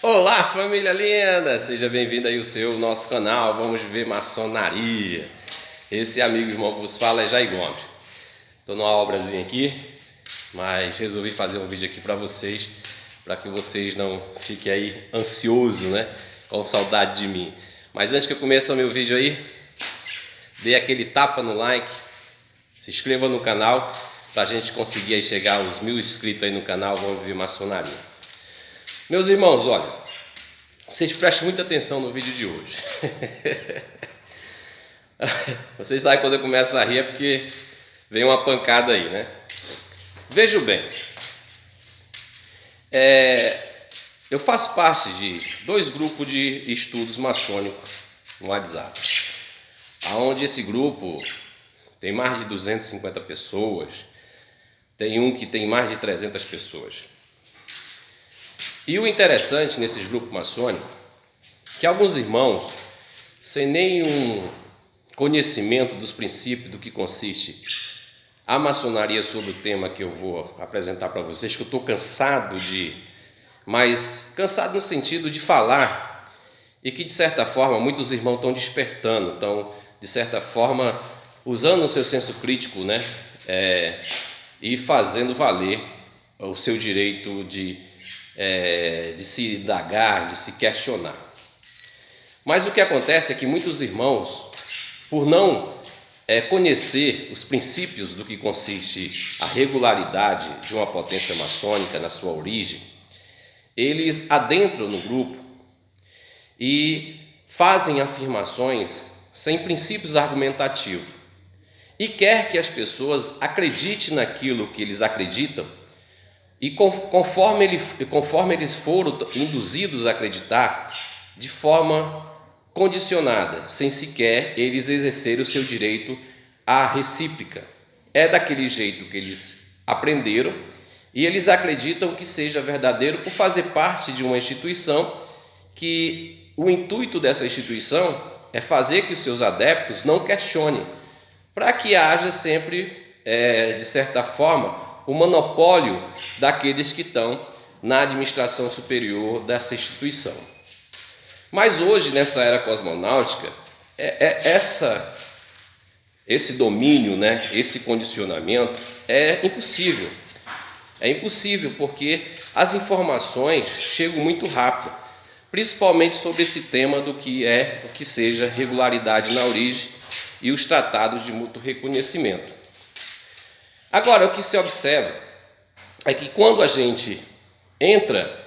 Olá, família linda! Seja bem-vindo aí ao nosso canal. Vamos ver maçonaria. Esse amigo irmão que vos fala é Jair Gomes. Estou numa obrazinha aqui, mas resolvi fazer um vídeo aqui para que vocês não fiquem aí ansiosos, né? Com saudade de mim. Mas antes que eu comece o meu vídeo aí, dê aquele tapa no like, se inscreva no canal para a gente conseguir aí chegar aos 1000 inscritos aí no canal. Vamos ver maçonaria. Meus irmãos, olha, vocês prestem muita atenção no vídeo de hoje. Vocês sabem quando eu começo a rir é porque vem uma pancada aí, né? Vejam bem, eu faço parte de 2 grupos de estudos maçônicos no WhatsApp, onde esse grupo tem mais de 250 pessoas, tem um que tem mais de 300 pessoas. E o interessante nesses grupos maçônicos é que alguns irmãos, sem nenhum conhecimento dos princípios do que consiste a maçonaria sobre o tema que eu vou apresentar para vocês, que eu estou cansado mas cansado no sentido de falar, e que de certa forma muitos irmãos estão despertando, estão de certa forma usando o seu senso crítico, né? E fazendo valer o seu direito de se indagar, de se questionar. Mas o que acontece é que muitos irmãos, por não conhecer os princípios do que consiste a regularidade de uma potência maçônica na sua origem, eles adentram no grupo e fazem afirmações sem princípios argumentativos e quer que as pessoas acreditem naquilo que eles acreditam. E conforme eles foram induzidos a acreditar, de forma condicionada, sem sequer eles exercerem o seu direito à recíproca. É daquele jeito que eles aprenderam e eles acreditam que seja verdadeiro por fazer parte de uma instituição que o intuito dessa instituição é fazer que os seus adeptos não questionem, para que haja sempre, de certa forma, o monopólio daqueles que estão na administração superior dessa instituição. Mas hoje, nessa era cosmonáutica, esse domínio, né, esse condicionamento é impossível. É impossível porque as informações chegam muito rápido, principalmente sobre esse tema do que seja regularidade na origem e os tratados de mútuo reconhecimento. Agora, o que se observa é que quando a gente entra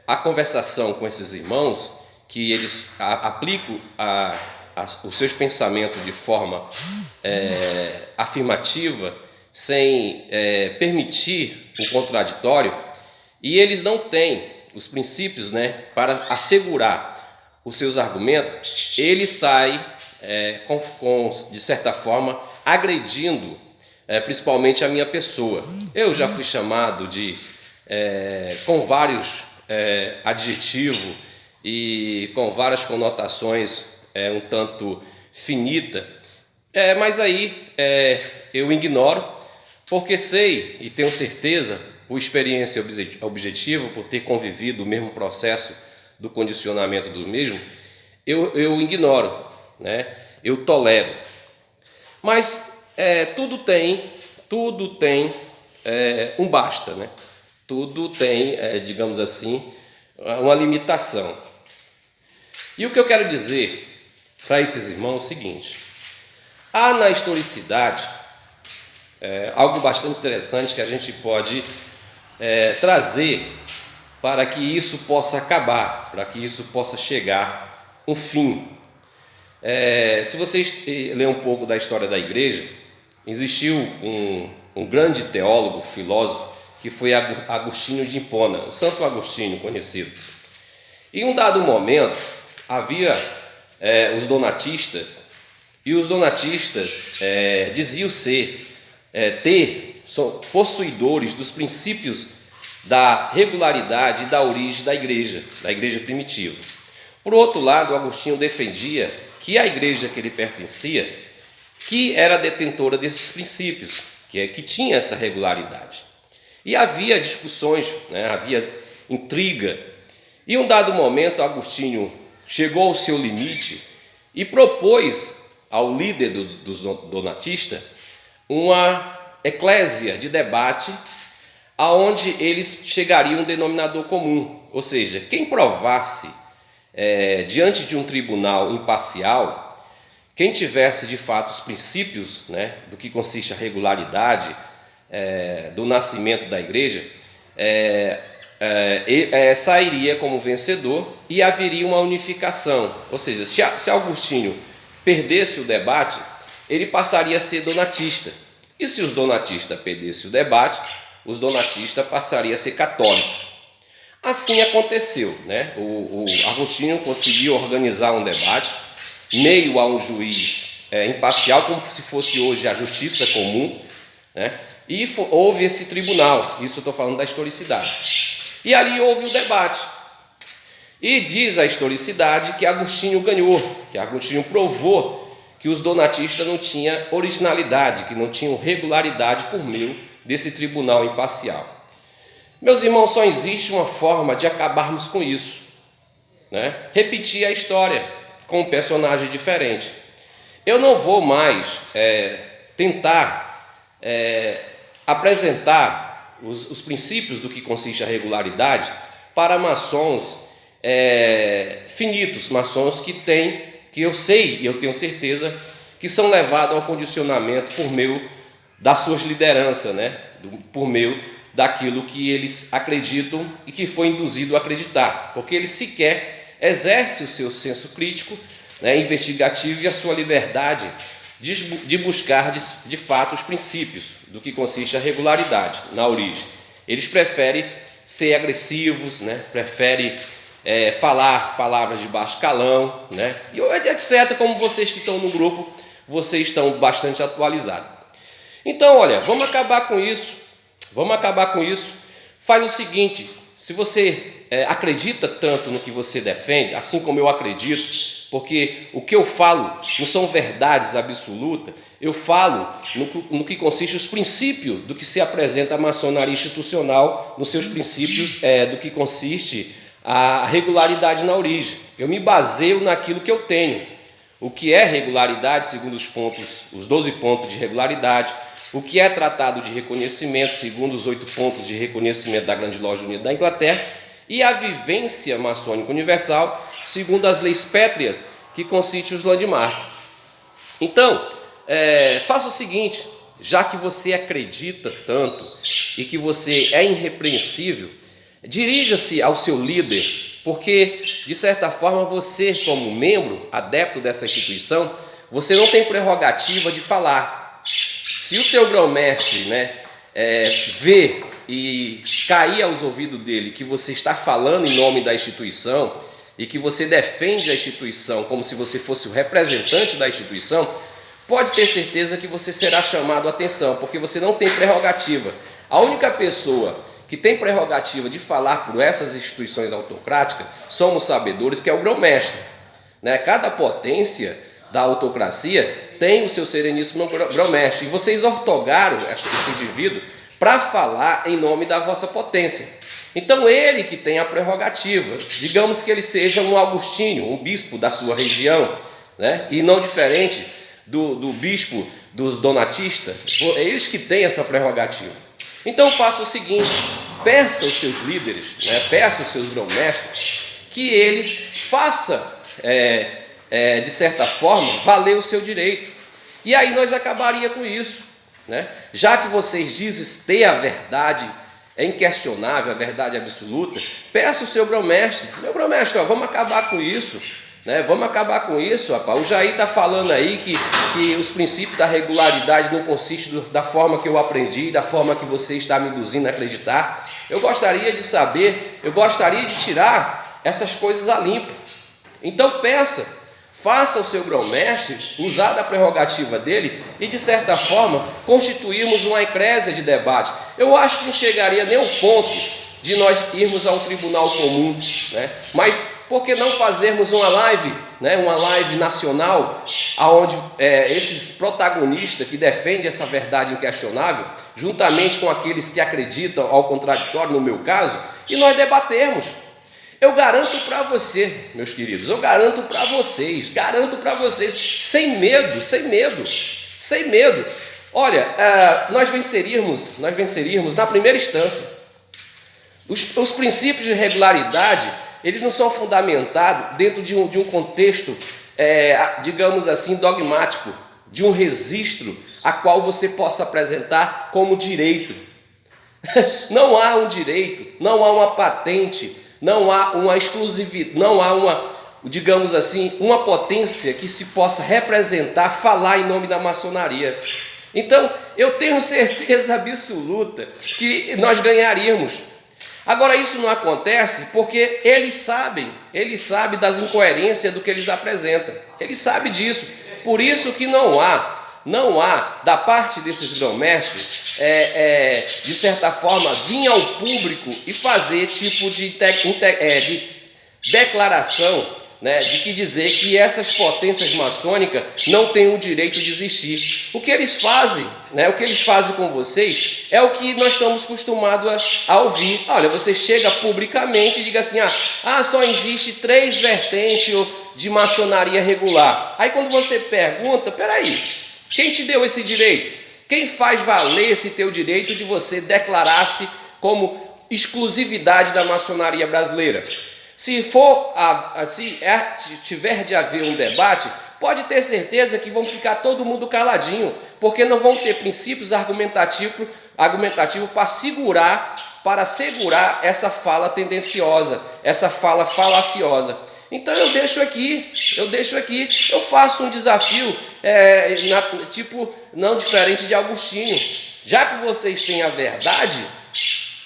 a conversação com esses irmãos, que eles aplicam os seus pensamentos de forma afirmativa, sem permitir o contraditório, e eles não têm os princípios, né, para assegurar os seus argumentos, eles saem de certa forma agredindo principalmente a minha pessoa. Eu já fui chamado com vários adjetivos e com várias conotações um tanto finita, mas aí eu ignoro, porque sei e tenho certeza, por experiência objetiva, por ter convivido o mesmo processo do condicionamento do mesmo, eu ignoro, né? Eu tolero. Mas tudo tem um basta, né? Tudo tem, digamos assim, uma limitação. E o que eu quero dizer para esses irmãos é o seguinte: há na historicidade algo bastante interessante que a gente pode trazer para que isso possa acabar, para que isso possa chegar um fim. Se vocês lerem um pouco da história da igreja, existiu um grande teólogo, filósofo, que foi Agostinho de Hipona, o Santo Agostinho conhecido. E em um dado momento havia os donatistas, e os donatistas diziam são possuidores dos princípios da regularidade e da origem da igreja primitiva. Por outro lado, Agostinho defendia que a igreja que ele pertencia, que era detentora desses princípios, que tinha essa regularidade. E havia discussões, né? Havia intriga E em um dado momento, Agostinho chegou ao seu limite e propôs ao líder dos donatistas uma eclésia de debate aonde eles chegariam a um denominador comum, ou seja, quem provasse diante de um tribunal imparcial, quem tivesse de fato os princípios, né, do que consiste a regularidade do nascimento da igreja, sairia como vencedor e haveria uma unificação. Ou seja, se Agostinho perdesse o debate, ele passaria a ser donatista. E se os donatistas perdessem o debate, os donatistas passariam a ser católicos. Assim aconteceu, né? O Agostinho conseguiu organizar um debate, meio a um juiz imparcial, como se fosse hoje a justiça comum, né? E houve esse tribunal, isso eu estou falando da historicidade. E ali houve o debate. E diz a historicidade que Agostinho ganhou, que Agostinho provou que os donatistas não tinham originalidade, que não tinham regularidade por meio desse tribunal imparcial. Meus irmãos, só existe uma forma de acabarmos com isso, né? Repetir a história com um personagem diferente. Eu não vou mais tentar apresentar os princípios do que consiste a regularidade para maçons finitos, maçons que eu sei e eu tenho certeza que são levados ao condicionamento por meio das suas lideranças, né? Por meio daquilo que eles acreditam e que foi induzido a acreditar, porque eles sequer exercem o seu senso crítico, né, investigativo e a sua liberdade de buscar de fato os princípios do que consiste a regularidade na origem. Eles preferem ser agressivos, né, preferem falar palavras de baixo calão, né, e etc. Como vocês que estão no grupo, vocês estão bastante atualizados. Então, olha, vamos acabar com isso. Faz o seguinte: se você acredita tanto no que você defende, assim como eu acredito, porque o que eu falo não são verdades absolutas, eu falo no que consiste os princípios do que se apresenta a maçonaria institucional, nos seus princípios do que consiste a regularidade na origem. Eu me baseio naquilo que eu tenho. O que é regularidade, segundo os 12 pontos de regularidade, o que é tratado de reconhecimento, segundo os 8 pontos de reconhecimento da Grande Loja Unida da Inglaterra, e a vivência maçônica universal, segundo as leis pétreas que consistem os landmarks. Então, faça o seguinte: já que você acredita tanto e que você é irrepreensível, dirija-se ao seu líder, porque, de certa forma, você, como membro, adepto dessa instituição, você não tem prerrogativa de falar. Se o teu grão-mestre, né, ver e cair aos ouvidos dele que você está falando em nome da instituição e que você defende a instituição como se você fosse o representante da instituição, pode ter certeza que você será chamado a atenção, porque você não tem prerrogativa. A única pessoa que tem prerrogativa de falar por essas instituições autocráticas somos sabedores, que é o grão-mestre, né? Cada potência da autocracia tem o seu sereníssimo grão-mestre, e vocês ortogaram esse indivíduo para falar em nome da vossa potência. Então ele que tem a prerrogativa, digamos que ele seja um Agostinho, um bispo da sua região, né? E não diferente do bispo dos donatistas, eles que têm essa prerrogativa. Então faça o seguinte: peça aos seus líderes, né? Peça aos seus grão-mestres que eles façam de certa forma valer o seu direito. E aí nós acabaria com isso, né? Já que vocês dizem ter a verdade, é inquestionável, a verdade absoluta, peça o seu grão-mestre: meu grão-mestre, vamos acabar com isso, né? Vamos acabar com isso, rapaz. O Jair está falando aí que os princípios da regularidade não consistem da forma que eu aprendi, da forma que você está me induzindo a acreditar. Eu gostaria de saber, eu gostaria de tirar essas coisas a limpo. Então peça, faça o seu grão-mestre usar da prerrogativa dele e, de certa forma, constituirmos uma eclésia de debate. Eu acho que não chegaria nem ao ponto de nós irmos a um tribunal comum, né? Mas por que não fazermos uma live, né? Uma live nacional, onde esses protagonistas que defendem essa verdade inquestionável, juntamente com aqueles que acreditam ao contraditório, no meu caso, e nós debatermos. Eu garanto para você, meus queridos, eu garanto para vocês, sem medo, sem medo. Olha, nós venceríamos na primeira instância. Os princípios de regularidade, eles não são fundamentados dentro de um contexto, digamos assim, dogmático, de um registro a qual você possa apresentar como direito. Não há um direito, não há uma patente, não há uma exclusividade, não há uma, digamos assim, uma potência que se possa representar, falar em nome da maçonaria. Então, eu tenho certeza absoluta que nós ganharíamos. Agora, isso não acontece porque eles sabem das incoerências do que eles apresentam. Eles sabem disso. Por isso que não há da parte desses grão-mestres, de certa forma, vir ao público e fazer tipo de declaração, né, de que dizer que essas potências maçônicas não têm o direito de existir. O que eles fazem, né, o que eles fazem com vocês é o que nós estamos acostumados a ouvir. Olha, você chega publicamente e diga assim, só existe 3 vertentes de maçonaria regular. Aí quando você pergunta, peraí, quem te deu esse direito? Quem faz valer esse teu direito de você declarar-se como exclusividade da maçonaria brasileira? Se tiver de haver um debate, pode ter certeza que vão ficar todo mundo caladinho, porque não vão ter princípios argumentativos para segurar essa fala tendenciosa, essa fala falaciosa. Então eu deixo aqui, eu faço um desafio, não diferente de Agostinho. Já que vocês têm a verdade,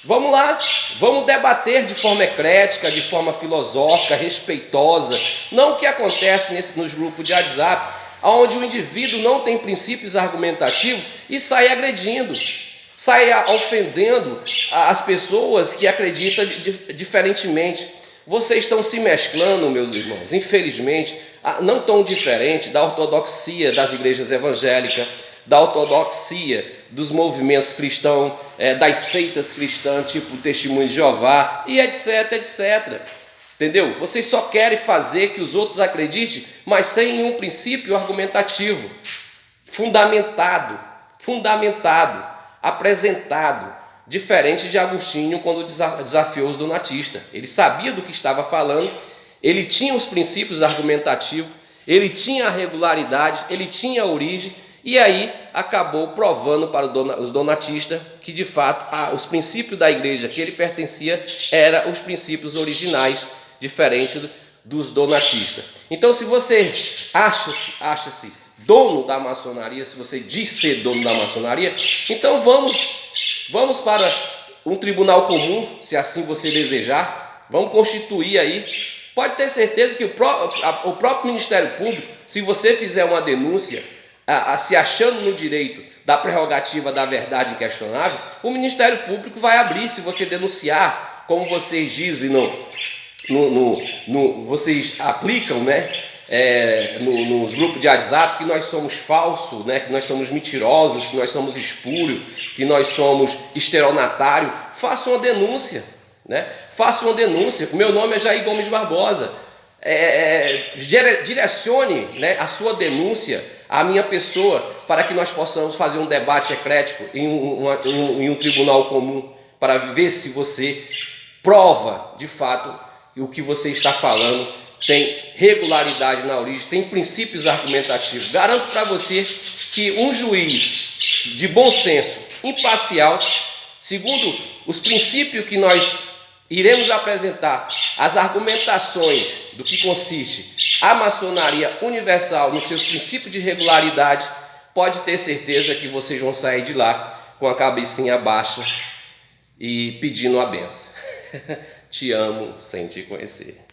vamos lá, vamos debater de forma eclética, de forma filosófica, respeitosa. Não o que acontece nos grupos de WhatsApp, onde o indivíduo não tem princípios argumentativos e sai agredindo, sai ofendendo as pessoas que acreditam diferentemente. Vocês estão se mesclando, meus irmãos, infelizmente, não tão diferente da ortodoxia das igrejas evangélicas, da ortodoxia dos movimentos cristãos, das seitas cristãs, tipo o Testemunho de Jeová, e etc, etc. Entendeu? Vocês só querem fazer que os outros acreditem, mas sem um princípio argumentativo, fundamentado, apresentado. Diferente de Agostinho quando desafiou os donatistas. Ele sabia do que estava falando, ele tinha os princípios argumentativos, ele tinha a regularidade, ele tinha a origem, e aí acabou provando para os donatistas que de fato os princípios da igreja que ele pertencia eram os princípios originais, diferente dos donatistas. Então, se você acha-se dono da maçonaria, se você diz ser dono da maçonaria, então vamos para um tribunal comum, se assim você desejar. Vamos constituir aí. Pode ter certeza que o próprio Ministério Público, se você fizer uma denúncia, se achando no direito da prerrogativa da verdade inquestionável, o Ministério Público vai abrir. Se você denunciar, como vocês dizem, vocês aplicam, né? Nos grupos de WhatsApp, que nós somos falsos, né? Que nós somos mentirosos, que nós somos espúrios, que nós somos estelionatários. Faça uma denúncia, né? Faça uma denúncia. O meu nome é Jair Gomes Barbosa. Direcione, né, a sua denúncia à minha pessoa, para que nós possamos fazer um debate eclético em um tribunal comum, para ver se você prova de fato que o que você está falando tem regularidade na origem, tem princípios argumentativos. Garanto para você que um juiz de bom senso, imparcial, segundo os princípios que nós iremos apresentar, as argumentações do que consiste a maçonaria universal nos seus princípios de regularidade, pode ter certeza que vocês vão sair de lá com a cabecinha baixa e pedindo a benção. Te amo sem te conhecer.